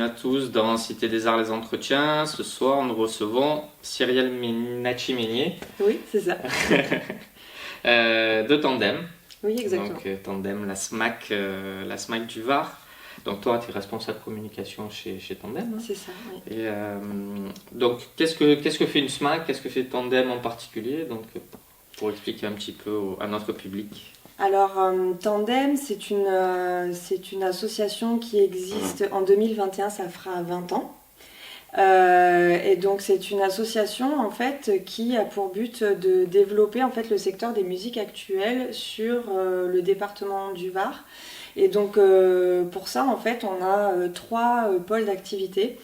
à tous dans Cité des Arts les Entretiens. Ce soir, nous recevons Cyrielle Minacci-Meignier. Oui, c'est ça. De Tandem. Oui, exactement. Donc Tandem, la SMAC du Var. Donc toi, tu es responsable communication chez Tandem. Hein. C'est ça, oui. Et donc, qu'est-ce que fait une SMAC? Qu'est-ce que fait Tandem en particulier? Donc, pour expliquer un petit peu à notre public. Alors, Tandem, c'est une association qui existe en 2021, ça fera 20 ans. Et donc, c'est une association en fait qui a pour but de développer en fait le secteur des musiques actuelles sur le département du Var. Et donc, pour ça, en fait, on a trois pôles d'activité.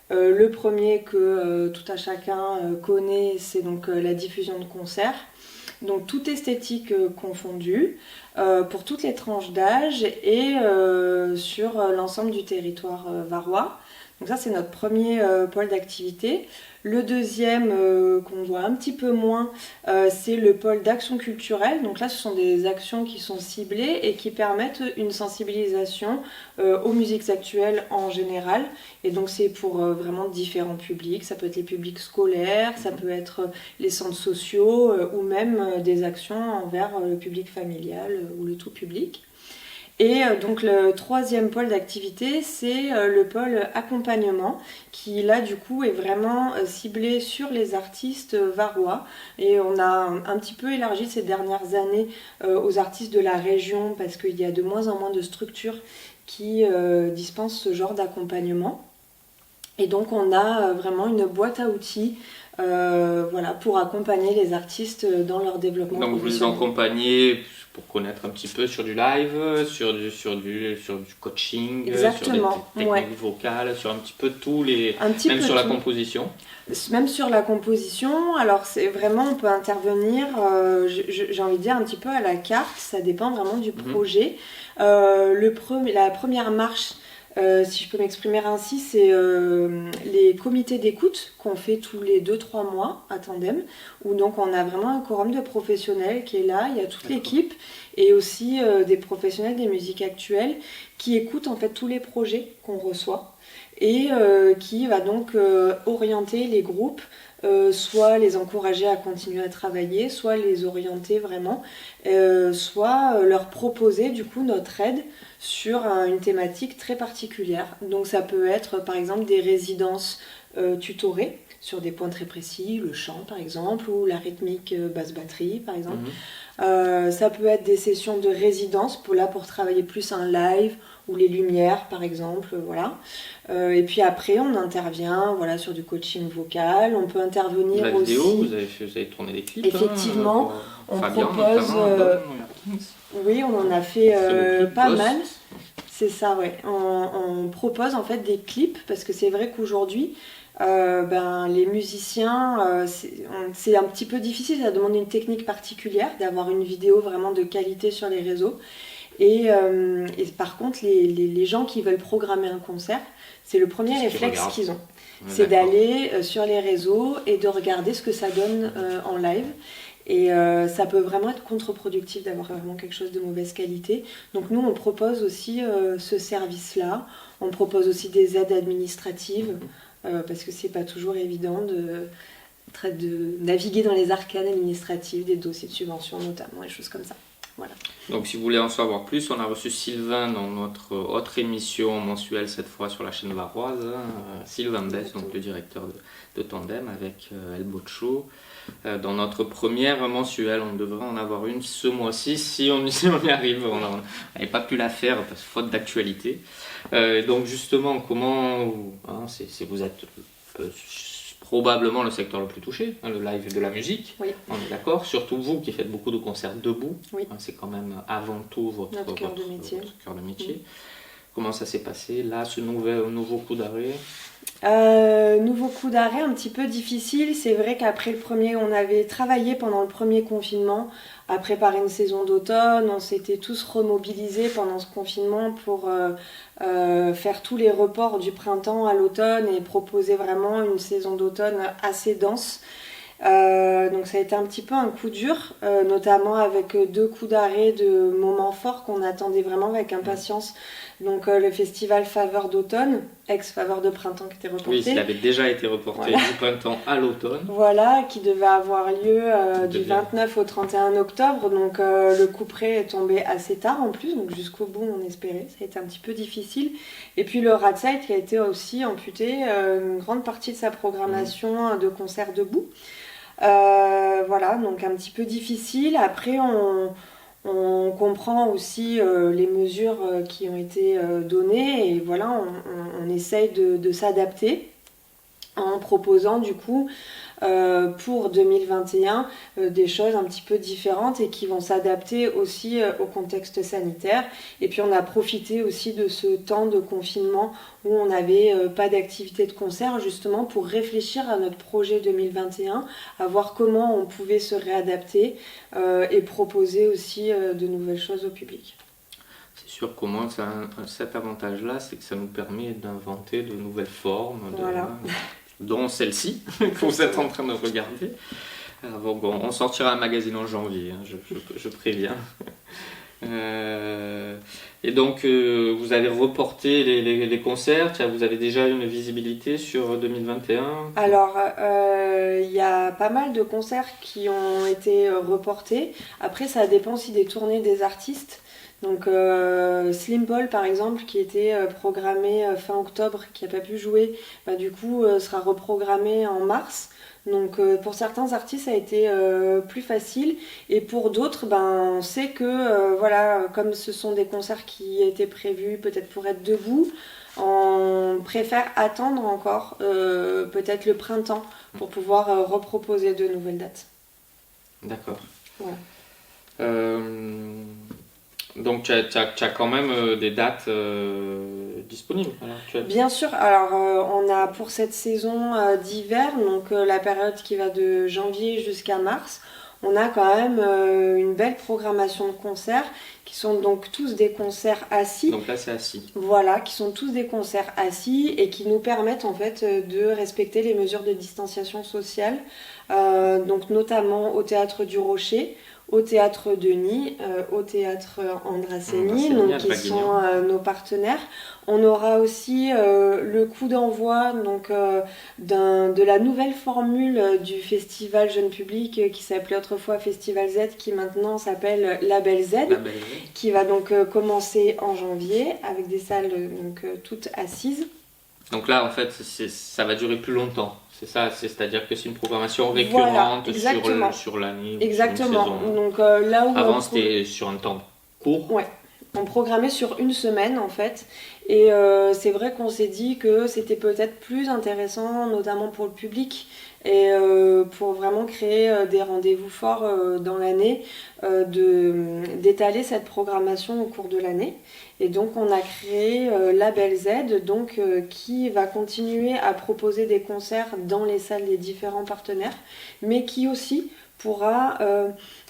Le premier que tout à chacun connaît, c'est donc la diffusion de concerts. Donc toute esthétique confondue, pour toutes les tranches d'âge et sur l'ensemble du territoire varois. Donc ça c'est notre premier pôle d'activité. Le deuxième qu'on voit un petit peu moins, c'est le pôle d'action culturelle. Donc là ce sont des actions qui sont ciblées et qui permettent une sensibilisation aux musiques actuelles en général. Et donc c'est pour vraiment différents publics. Ça peut être les publics scolaires, ça peut être les centres sociaux ou même des actions envers le public familial ou le tout public. Et donc le troisième pôle d'activité, c'est le pôle accompagnement qui là du coup est vraiment ciblé sur les artistes varois. Et on a un petit peu élargi ces dernières années aux artistes de la région parce qu'il y a de moins en moins de structures qui dispensent ce genre d'accompagnement. Et donc on a vraiment une boîte à outils voilà, pour accompagner les artistes dans leur développement Donc vous les accompagnez pour connaître un petit peu sur du live, sur du coaching, exactement, sur des techniques vocales, sur un petit peu tous les... même sur la composition. Même sur la composition, alors c'est vraiment, on peut intervenir, j'ai envie de dire un petit peu à la carte, ça dépend vraiment du projet. La première marche, si je peux m'exprimer ainsi, c'est les comités d'écoute qu'on fait tous les 2-3 mois à Tandem, où donc on a vraiment un quorum de professionnels qui est là, il y a toute l'équipe et aussi des professionnels des musiques actuelles qui écoutent en fait tous les projets qu'on reçoit et qui va donc orienter les groupes, soit les encourager à continuer à travailler, soit les orienter vraiment, soit leur proposer du coup notre aide sur une thématique très particulière. Donc ça peut être par exemple des résidences tutorées sur des points très précis, le chant par exemple, ou la rythmique basse batterie par exemple. Ça peut être des sessions de résidence pour travailler plus un live ou les lumières par exemple, voilà. Et puis après on intervient voilà, sur du coaching vocal, on peut intervenir la aussi... vidéo, vous avez tourné des clips. Effectivement, on Fabien, propose... oui, on en a fait pas mal. C'est ça, ouais. On propose en fait des clips parce que c'est vrai qu'aujourd'hui, les musiciens, c'est un petit peu difficile, ça demande une technique particulière d'avoir une vidéo vraiment de qualité sur les réseaux. Et par contre, les gens qui veulent programmer un concert, c'est le premier réflexe qu'ils ont. C'est d'aller sur les réseaux et de regarder ce que ça donne en live. Et ça peut vraiment être contre-productif d'avoir vraiment quelque chose de mauvaise qualité. Donc nous, on propose aussi ce service-là. On propose aussi des aides administratives parce que c'est pas toujours évident de naviguer dans les arcanes administratives, des dossiers de subvention notamment, et choses comme ça. Voilà. Donc si vous voulez en savoir plus, on a reçu Sylvain dans notre autre émission mensuelle, cette fois sur la chaîne varoise, Sylvain Bess, donc le directeur de Tandem avec El Bocho. Dans notre première mensuelle, on devrait en avoir une ce mois-ci, si on y arrive. On n'avait pas pu la faire parce que faute d'actualité. Donc justement, comment vous êtes probablement le secteur le plus touché, le live de la musique, oui. On est d'accord, surtout vous qui faites beaucoup de concerts debout, oui. C'est quand même avant tout votre cœur de métier. Oui. Comment ça s'est passé là, ce nouveau coup d'arrêt? Nouveau coup d'arrêt un petit peu difficile, c'est vrai qu'après on avait travaillé pendant le premier confinement à préparer une saison d'automne, on s'était tous remobilisés pendant ce confinement pour faire tous les reports du printemps à l'automne et proposer vraiment une saison d'automne assez dense. Donc ça a été un petit peu un coup dur, notamment avec 2 coups d'arrêt de moments forts qu'on attendait vraiment avec impatience. Donc le festival Faveur d'automne, ex-Faveur de printemps qui était reporté. Oui, il avait déjà été reporté du printemps à l'automne. Voilà, qui devait avoir lieu du 29 au 31 octobre. Donc le couperet est tombé assez tard en plus, donc jusqu'au bout on espérait. Ça a été un petit peu difficile. Et puis le Radside qui a été aussi amputé une grande partie de sa programmation de concerts debout. Voilà, donc un petit peu difficile. Après, on comprend aussi les mesures qui ont été données et voilà, on essaye de s'adapter en proposant du coup pour 2021 des choses un petit peu différentes et qui vont s'adapter aussi au contexte sanitaire. Et puis on a profité aussi de ce temps de confinement où on n'avait pas d'activité de concert justement pour réfléchir à notre projet 2021, à voir comment on pouvait se réadapter et proposer aussi de nouvelles choses au public. C'est sûr qu'au moins cet avantage-là, c'est que ça nous permet d'inventer de nouvelles formes, Voilà. dont celle-ci que vous êtes en train de regarder. Alors, bon, on sortira un magazine en janvier, hein, je préviens. Et donc vous avez reporté les concerts, vous avez déjà une visibilité sur 2021? Alors il y a pas mal de concerts qui ont été reportés. Après ça dépend aussi des tournées des artistes. Donc Slim Ball par exemple qui était programmé fin octobre, qui n'a pas pu jouer, du coup sera reprogrammé en mars. Donc pour certains artistes ça a été plus facile et pour d'autres on sait que voilà, comme ce sont des concerts qui étaient prévus peut-être pour être debout, on préfère attendre encore peut-être le printemps pour pouvoir reproposer de nouvelles dates. D'accord. Voilà. Donc tu as quand même des dates disponibles alors, Bien sûr, alors on a pour cette saison d'hiver, donc la période qui va de janvier jusqu'à mars, on a quand même une belle programmation de concerts qui sont donc tous des concerts assis. Donc là c'est assis. Voilà, qui sont tous des concerts assis et qui nous permettent en fait de respecter les mesures de distanciation sociale, donc notamment au Théâtre du Rocher, au Théâtre Denis, au Théâtre Andrasseni, donc qui sont nos partenaires. On aura aussi le coup d'envoi donc, de la nouvelle formule du festival jeune public qui s'appelait autrefois Festival Z, qui maintenant s'appelle Label Z, qui va donc commencer en janvier avec des salles donc, toutes assises. Donc là en fait ça va durer plus longtemps. C'est ça, c'est-à-dire que c'est une programmation récurrente voilà, sur l'année. Exactement. Sur une saison. Donc, là où avant, c'était sur un temps court. Ouais. On programmait sur une semaine en fait. Et c'est vrai qu'on s'est dit que c'était peut-être plus intéressant, notamment pour le public, et pour vraiment créer des rendez-vous forts dans l'année, d'étaler cette programmation au cours de l'année. Et donc on a créé Label Z, donc, qui va continuer à proposer des concerts dans les salles des différents partenaires, mais qui aussi pourra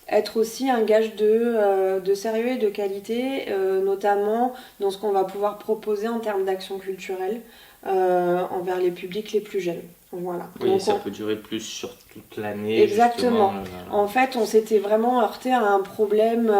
être aussi un gage de sérieux et de qualité, notamment dans ce qu'on va pouvoir proposer en termes d'action culturelle envers les publics les plus jeunes. Voilà. Oui, donc ça peut durer plus sur toute l'année. Exactement. En fait, on s'était vraiment heurté à un problème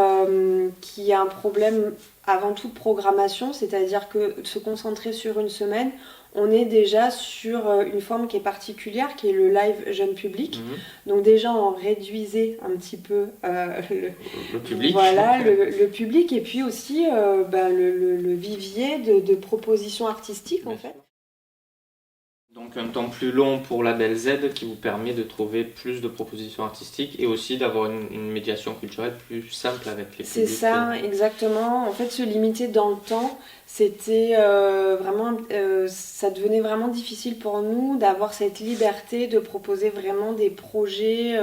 qui est un problème avant tout de programmation, c'est-à-dire que se concentrer sur une semaine, on est déjà sur une forme qui est particulière, qui est le live jeune public. Donc déjà, on réduisait un petit peu le public. Voilà, le public, et puis aussi le vivier de propositions artistiques, en fait. Donc un temps plus long pour Label Z qui vous permet de trouver plus de propositions artistiques et aussi d'avoir une médiation culturelle plus simple avec les publics. C'est ça, exactement. En fait, se limiter dans le temps, c'était vraiment, ça devenait vraiment difficile pour nous d'avoir cette liberté de proposer vraiment des projets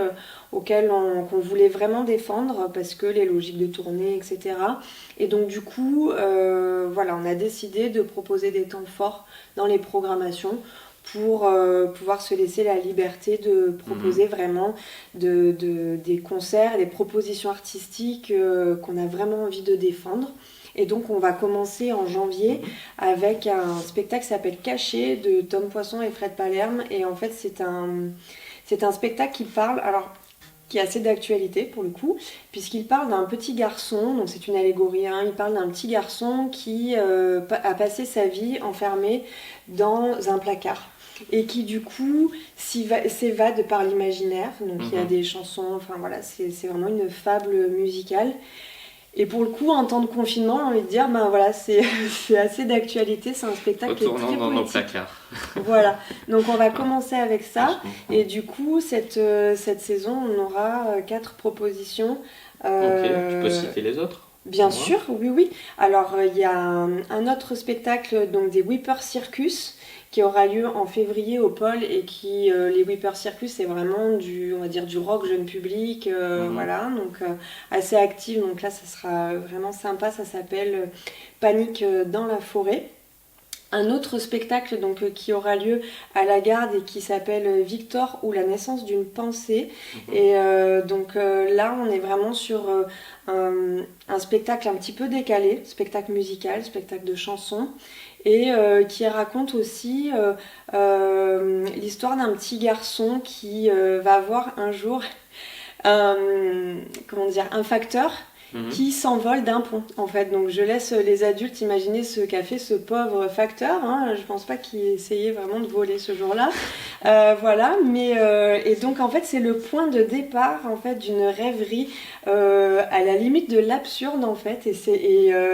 auxquels qu'on voulait vraiment défendre parce que les logiques de tournée, etc. Et donc du coup, voilà, on a décidé de proposer des temps forts dans les programmations pour pouvoir se laisser la liberté de proposer vraiment des concerts, des propositions artistiques qu'on a vraiment envie de défendre. Et donc on va commencer en janvier avec un spectacle qui s'appelle Caché de Tom Poisson et Fred Palerme. Et en fait c'est un spectacle qui parle, alors qui est assez d'actualité pour le coup, puisqu'il parle d'un petit garçon, donc c'est une allégorie, hein, il parle d'un petit garçon qui a passé sa vie enfermé dans un placard et qui du coup s'évade par l'imaginaire, donc il y a des chansons, enfin voilà, c'est vraiment une fable musicale. Et pour le coup, en temps de confinement, j'ai envie de dire, ben voilà, c'est assez d'actualité, c'est un spectacle qui est Retournons très dans nos poétique. placards. Voilà, donc on va commencer avec ça. Je comprends. Et du coup, cette saison, on aura 4 propositions. Ok, tu peux citer les autres? Bien Ouais. sûr, oui, oui. Alors, il y a un autre spectacle, donc des Whipper Circus, qui aura lieu en février au Pôle et qui, les Whipper Circus, c'est vraiment on va dire, du rock jeune public, voilà, donc assez actif. Donc là, ça sera vraiment sympa. Ça s'appelle Panique dans la forêt. Un autre spectacle donc, qui aura lieu à la Garde et qui s'appelle Victor ou la naissance d'une pensée. Et donc là, on est vraiment sur un spectacle un petit peu décalé, spectacle musical, spectacle de chansons, et qui raconte aussi l'histoire d'un petit garçon qui va avoir un jour un facteur qui s'envole d'un pont en fait. Donc je laisse les adultes imaginer ce qu'a fait ce pauvre facteur, hein. Je pense pas qu'il essayait vraiment de voler ce jour-là. Voilà, mais et donc en fait c'est le point de départ en fait d'une rêverie à la limite de l'absurde en fait, et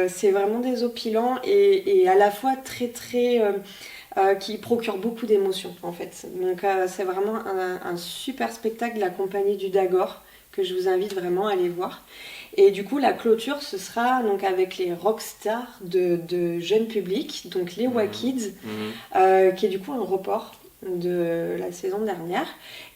c'est vraiment désopilant et à la fois très très qui procure beaucoup d'émotions en fait. Donc c'est vraiment un super spectacle de la compagnie du Dagor que je vous invite vraiment à aller voir. Et du coup, la clôture, ce sera donc avec les rockstars de jeunes publics, donc les Wakids, qui est du coup un report de la saison dernière.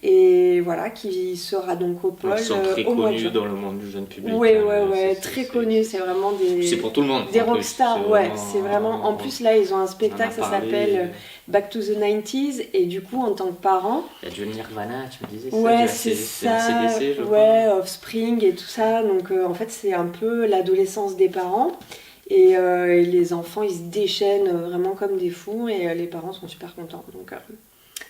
Et voilà, qui sera donc au Pôle Ils sont très au mois de connus juin. dans le monde du jeune public. Ouais, hein. très connus. C'est vraiment C'est pour tout le monde. des en plus. rockstars. Ouais, c'est vraiment. En plus, là, ils ont un spectacle, ça s'appelle Back to the 90s. Et du coup, en tant que parent. Il y a du Nirvana, tu me disais. Ouais, c'est ça. CDC, je ouais, Offspring et tout ça. Donc, en fait, c'est un peu l'adolescence des parents. Et les enfants, ils se déchaînent vraiment comme des fous. Et les parents sont super contents.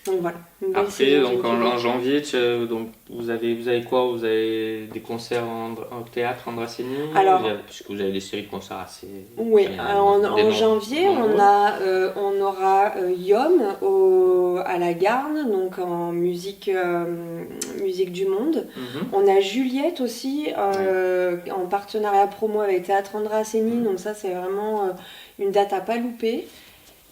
Donc voilà. Après, donc en janvier, donc vous avez quoi? Vous avez des concerts au théâtre Andrasseni? Alors, puisque vous avez des séries de concerts assez. Oui, en janvier, on aura Yom à la Garde, donc en musique du monde. On a Juliette aussi, en partenariat promo avec Théâtre Andrasseni, donc ça c'est vraiment une date à pas louper.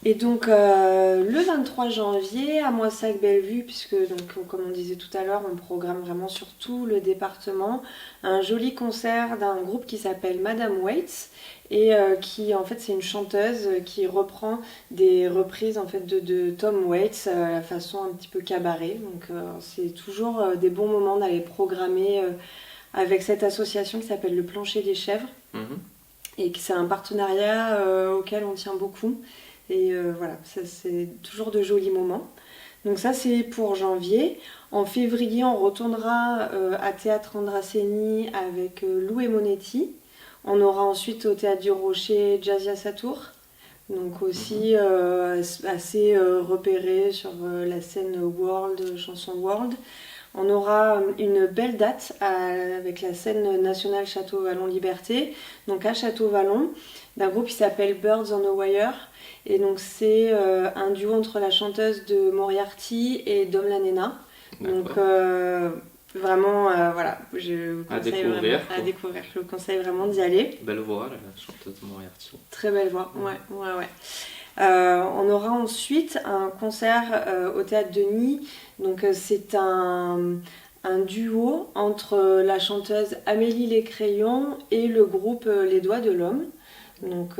Et donc le 23 janvier à Moissac-Bellevue, puisque donc, comme on disait tout à l'heure, on programme vraiment sur tout le département un joli concert d'un groupe qui s'appelle Madame Waits et qui en fait c'est une chanteuse qui reprend des reprises en fait de Tom Waits à la façon un petit peu cabaret. Donc c'est toujours des bons moments d'aller programmer avec cette association qui s'appelle le Plancher des Chèvres et c'est un partenariat auquel on tient beaucoup. Et voilà, ça, c'est toujours de jolis moments. Donc ça, c'est pour janvier. En février, on retournera à Théâtre Andrasseni avec Lou et Monetti. On aura ensuite au Théâtre du Rocher Jazzia Satour. Donc aussi assez repéré sur la scène world, chanson world. On aura une belle date avec la scène nationale Château-Vallon Liberté. Donc à Château-Vallon, d'un groupe qui s'appelle Birds on a Wire. Et donc c'est un duo entre la chanteuse de Moriarty et Dom Lanena. Donc vraiment, voilà, je vous conseille à découvrir. Je vous conseille vraiment d'y aller. Belle voix, la chanteuse de Moriarty. Très belle voix, ouais. On aura ensuite un concert au Théâtre de Nîmes. Donc c'est un duo entre la chanteuse Amélie Les Crayons et le groupe Les Doigts de l'Homme. Donc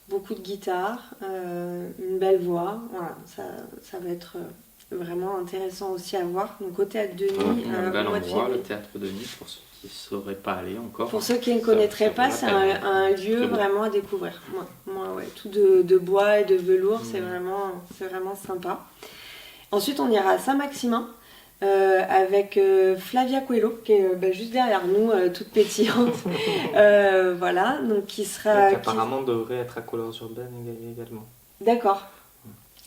beaucoup de guitare, une belle voix, voilà, ça va être vraiment intéressant aussi à voir. Donc au Théâtre de Nîmes, un bel endroit, le Théâtre de Nîmes, pour ceux qui ne sauraient pas aller encore. Pour ceux qui ne connaîtraient pas, c'est un lieu vraiment à découvrir. Ouais, tout de bois et de velours, c'est vraiment sympa. Ensuite, on ira à Saint-Maximin. Avec Flavia Coelho qui est juste derrière nous, toute pétillante. Voilà, donc qui sera. Qui apparemment devrait être à Couleurs Urbaines également. D'accord.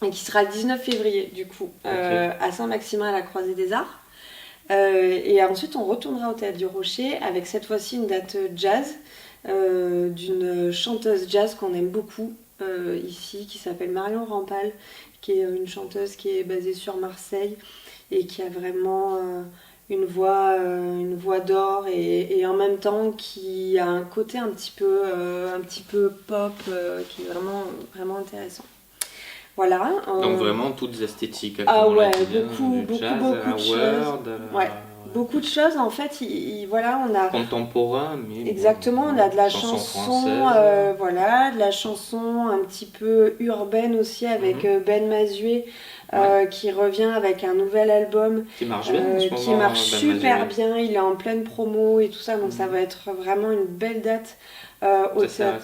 Et qui sera le 19 février, du coup, à Saint-Maximin à la Croisée des Arts. Et ensuite, on retournera au Théâtre du Rocher avec cette fois-ci une date jazz d'une chanteuse jazz qu'on aime beaucoup ici, qui s'appelle Marion Rampal, qui est une chanteuse qui est basée sur Marseille et qui a vraiment une voix d'or et en même temps qui a un côté un petit peu pop qui est vraiment, vraiment intéressant. Voilà. Donc vraiment toutes esthétiques. Ah comme on l'a ouais, dit, beaucoup, du beaucoup, jazz, beaucoup à la de choses. world, Ouais, beaucoup de choses. En fait, voilà, on a contemporain, mais exactement, on a de la chanson, française. voilà, de la chanson un petit peu urbaine aussi avec Ben Mazué qui revient avec un nouvel album qui marche bien en ce qui moment, marche Ben super Mazué. bien. Il est en pleine promo et tout ça, donc ça va être vraiment une belle date. Au théâtre.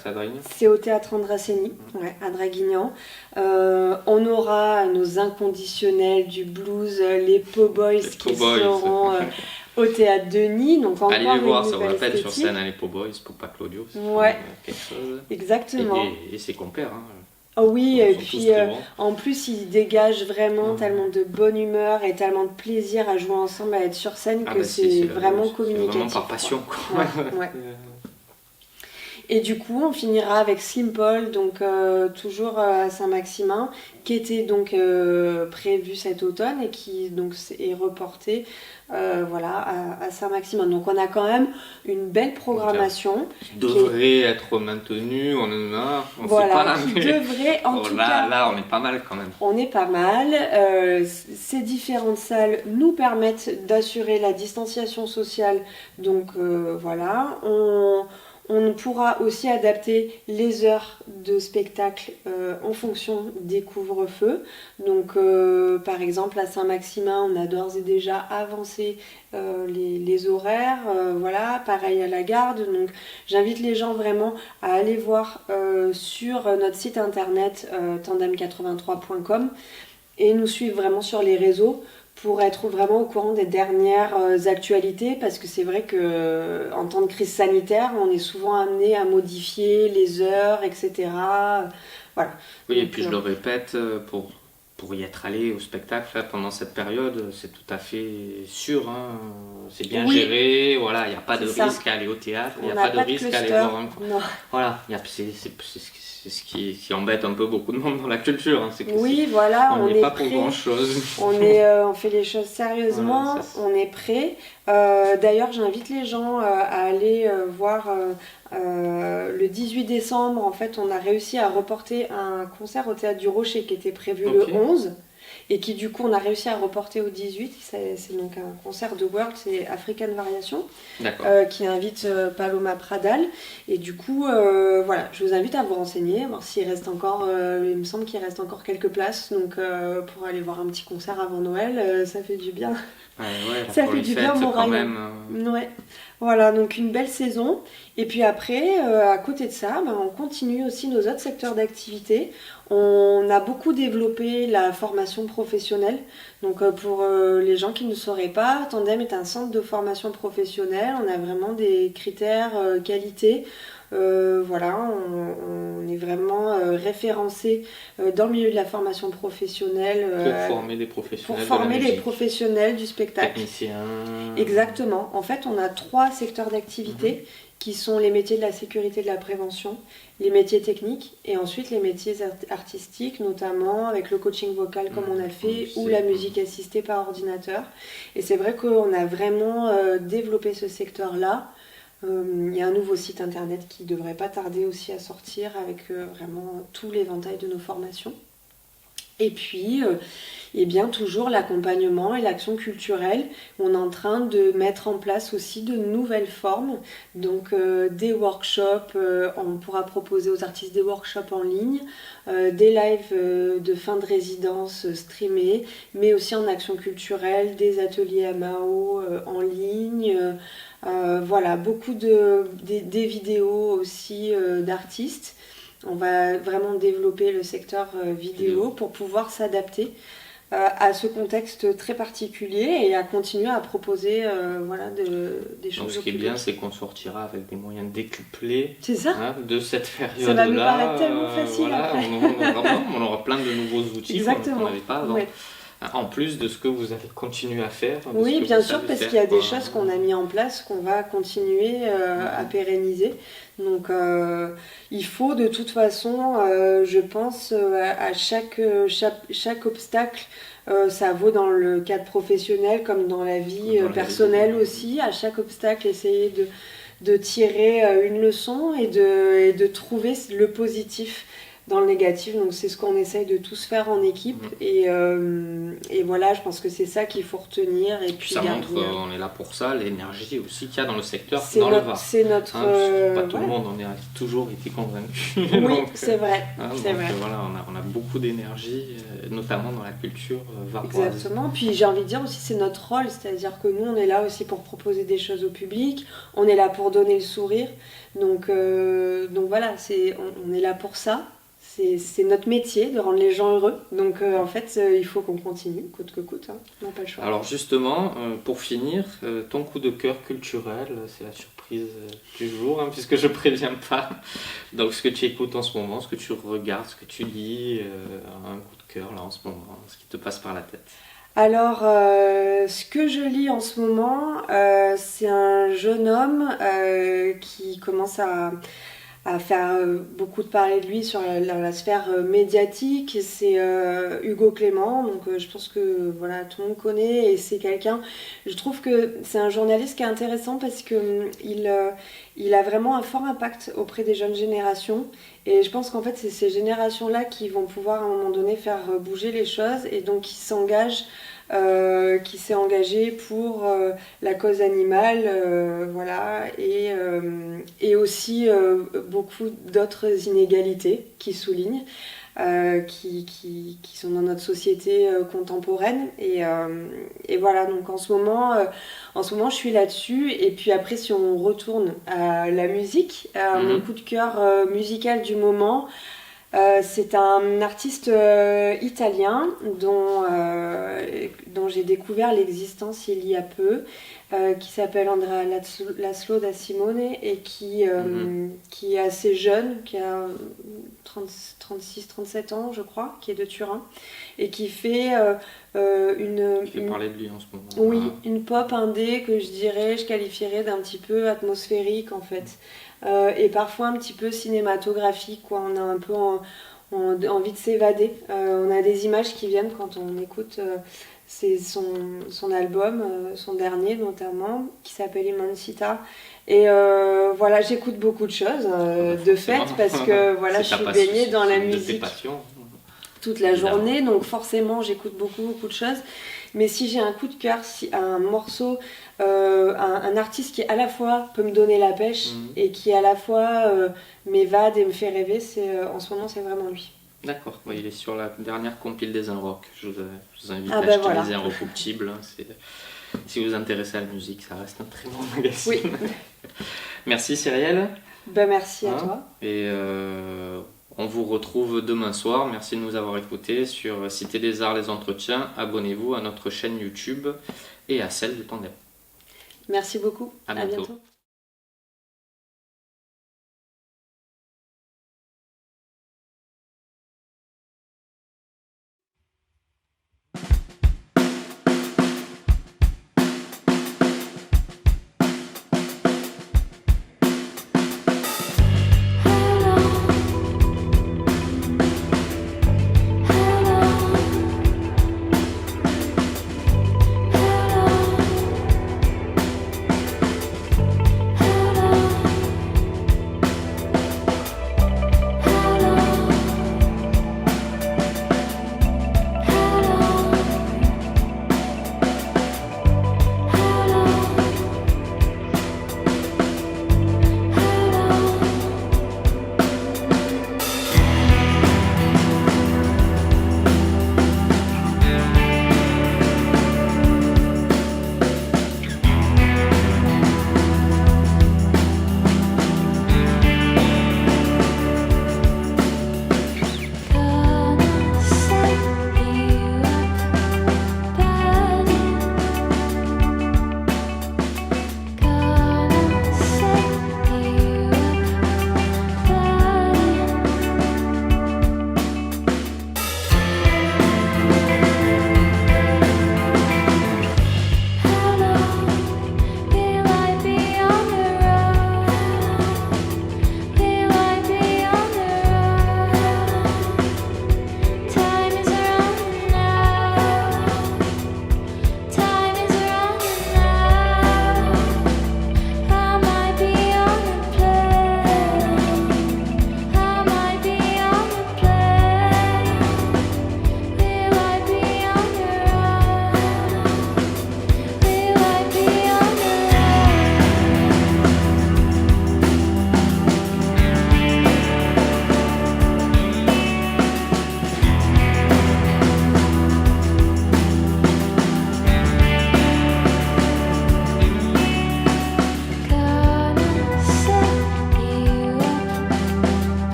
C'est au théâtre Andrasseni, ouais, à Draguignan. On aura nos inconditionnels du blues, les Po-Boys qui seront au théâtre Denis. Donc encore allez les voir, ça vous nouvelle rappelle sur esthétique. scène les Po-Boys pour pas Claudio. Ouais, quelque chose. exactement. Et c'est compère. Hein. Oh oui, et puis bons. en plus ils dégagent vraiment tellement de bonne humeur et tellement de plaisir à jouer ensemble, à être sur scène que c'est vraiment communicatif. C'est vraiment par passion. Quoi. Ouais. Et du coup, on finira avec Slim Paul, donc toujours à Saint-Maximin, qui était donc prévu cet automne et qui donc est reporté à Saint-Maximin. Donc on a quand même une belle programmation. Qui devrait être maintenue, on voilà, sait pas, qui mais... devrait en tout cas... Là, on est pas mal quand même. On est pas mal. Ces différentes salles nous permettent d'assurer la distanciation sociale. Donc voilà, on pourra aussi adapter les heures de spectacle en fonction des couvre-feux. Donc par exemple à Saint-Maximin, on a d'ores et déjà avancé les horaires. Voilà, pareil à la Garde. Donc j'invite les gens vraiment à aller voir sur notre site internet tandem83.com et nous suivre vraiment sur les réseaux pour être vraiment au courant des dernières actualités, parce que c'est vrai que en temps de crise sanitaire, on est souvent amené à modifier les heures, etc. Voilà. Oui, donc, et puis je le répète, pour y être allé au spectacle là, pendant cette période, c'est tout à fait sûr, hein. C'est bien géré, voilà, il n'y a pas de risque à aller au théâtre, il n'y a pas de risque à aller voir un cours. Voilà, c'est ce qui embête un peu beaucoup de monde dans la culture. Hein, c'est que voilà, on n'est pas pour grand chose. On fait les choses sérieusement, on est prêt. D'ailleurs, j'invite les gens à aller voir le 18 décembre. En fait, on a réussi à reporter un concert au Théâtre du Rocher qui était prévu le 11 et qui du coup on a réussi à reporter au 18. C'est donc un concert de World, c'est African Variation, qui invite Paloma Pradal. Et du coup, voilà, je vous invite à vous renseigner, voir s'il reste encore, il me semble qu'il reste encore quelques places, donc pour aller voir un petit concert avant Noël, ça fait du bien. Ça fait du bien moralement. Ouais. Voilà, donc une belle saison. Et puis après, à côté de ça, on continue aussi nos autres secteurs d'activité. On a beaucoup développé la formation professionnelle. Donc pour les gens qui ne sauraient pas, Tandem est un centre de formation professionnelle. On a vraiment des critères qualité. Voilà, on est vraiment référencé dans le milieu de la formation professionnelle. Pour former des professionnels. Pour former les professionnels du spectacle. Techniciens. Exactement. En fait, on a 3 secteurs d'activité qui sont les métiers de la sécurité et de la prévention, les métiers techniques et ensuite les métiers artistiques, notamment avec le coaching vocal comme on a fait ou la musique assistée par ordinateur. Et c'est vrai qu'on a vraiment développé ce secteur-là. Il y a un nouveau site internet qui ne devrait pas tarder aussi à sortir avec vraiment tout l'éventail de nos formations. Et puis, bien toujours l'accompagnement et l'action culturelle. On est en train de mettre en place aussi de nouvelles formes. Donc des workshops, on pourra proposer aux artistes des workshops en ligne, des lives de fin de résidence streamés, mais aussi en action culturelle, des ateliers AMAO en ligne. Voilà, beaucoup des vidéos aussi d'artistes. On va vraiment développer le secteur vidéo pour pouvoir s'adapter à ce contexte très particulier et à continuer à proposer des choses. Donc ce qui est bien, c'est qu'on sortira avec des moyens décuplés de cette période-là. Ça va nous paraître tellement facile voilà, après. On aura plein de nouveaux outils qu'on n'avait pas avant. Ouais. En plus de ce que vous avez continué à faire. De ce Oui, que bien vous sûr, savez parce faire, qu'il y a des quoi. choses qu'on a mis en place qu'on va continuer à pérenniser. Donc, il faut de toute façon, je pense, à chaque obstacle, ça vaut dans le cadre professionnel comme dans la vie Dans la personnelle vie. aussi. À chaque obstacle, essayer de tirer une leçon et de trouver le positif dans le négatif. Donc c'est ce qu'on essaye de tous faire en équipe. Et voilà, je pense que c'est ça qu'il faut retenir. Et puis Ça garder, montre, on est là pour ça, l'énergie aussi qu'il y a dans le secteur, c'est dans le notre, Var. c'est notre Hein, parce que pas tout le voilà. monde en a toujours été convaincu. Oui, Donc, c'est vrai. donc, voilà, on a beaucoup d'énergie, notamment dans la culture varoise. Exactement. Puis j'ai envie de dire aussi, c'est notre rôle, c'est-à-dire que nous, on est là aussi pour proposer des choses au public, on est là pour donner le sourire. Donc voilà, on est là pour ça. C'est notre métier de rendre les gens heureux. Donc en fait, il faut qu'on continue, coûte que coûte. Hein. On n'a pas le choix. Alors justement, pour finir, ton coup de cœur culturel, c'est la surprise du jour, hein, puisque je préviens pas. Donc ce que tu écoutes en ce moment, ce que tu regardes, ce que tu lis, un coup de cœur là en ce moment, ce qui te passe par la tête. Alors, ce que je lis en ce moment, c'est un jeune homme qui commence à faire beaucoup de parler de lui sur la sphère médiatique. C'est Hugo Clément, donc je pense que voilà, tout le monde connaît et c'est quelqu'un. Je trouve que c'est un journaliste qui est intéressant parce que il a vraiment un fort impact auprès des jeunes générations. Et je pense qu'en fait, c'est ces générations-là qui vont pouvoir à un moment donné faire bouger les choses et donc qui s'est engagé pour la cause animale, voilà, et aussi beaucoup d'autres inégalités qui soulignent, qui sont dans notre société contemporaine. Et voilà, donc en ce moment, je suis là-dessus. Et puis après, si on retourne à la musique, mon coup de cœur musical du moment, c'est un artiste italien dont j'ai découvert l'existence il y a peu, qui s'appelle Andrea Laszlo da Simone et qui est assez jeune, qui a 36-37 ans je crois, qui est de Turin et qui fait parler de lui en ce moment. Oui, une pop indé que je qualifierais d'un petit peu atmosphérique en fait. Et parfois un petit peu cinématographique, quoi. On a un peu envie de s'évader. On a des images qui viennent quand on écoute c'est son album, son dernier notamment, qui s'appelle Immensità. Et voilà, j'écoute beaucoup de choses de fait parce que voilà, je suis baignée dans la musique toute la journée, donc forcément j'écoute beaucoup de choses. Mais si j'ai un coup de cœur, si un morceau, un artiste qui à la fois peut me donner la pêche et qui à la fois m'évade et me fait rêver, en ce moment c'est vraiment lui. D'accord, il est sur la dernière compile des Inrocks. Je vous invite à acheter les Inrecuptibles. Si vous vous intéressez à la musique, ça reste un très bon magazine. Oui. Merci Cyrielle. Merci à toi. Et on vous retrouve demain soir. Merci de nous avoir écoutés sur Cité des Arts, les entretiens. Abonnez-vous à notre chaîne YouTube et à celle du Tandem. Merci beaucoup. À bientôt.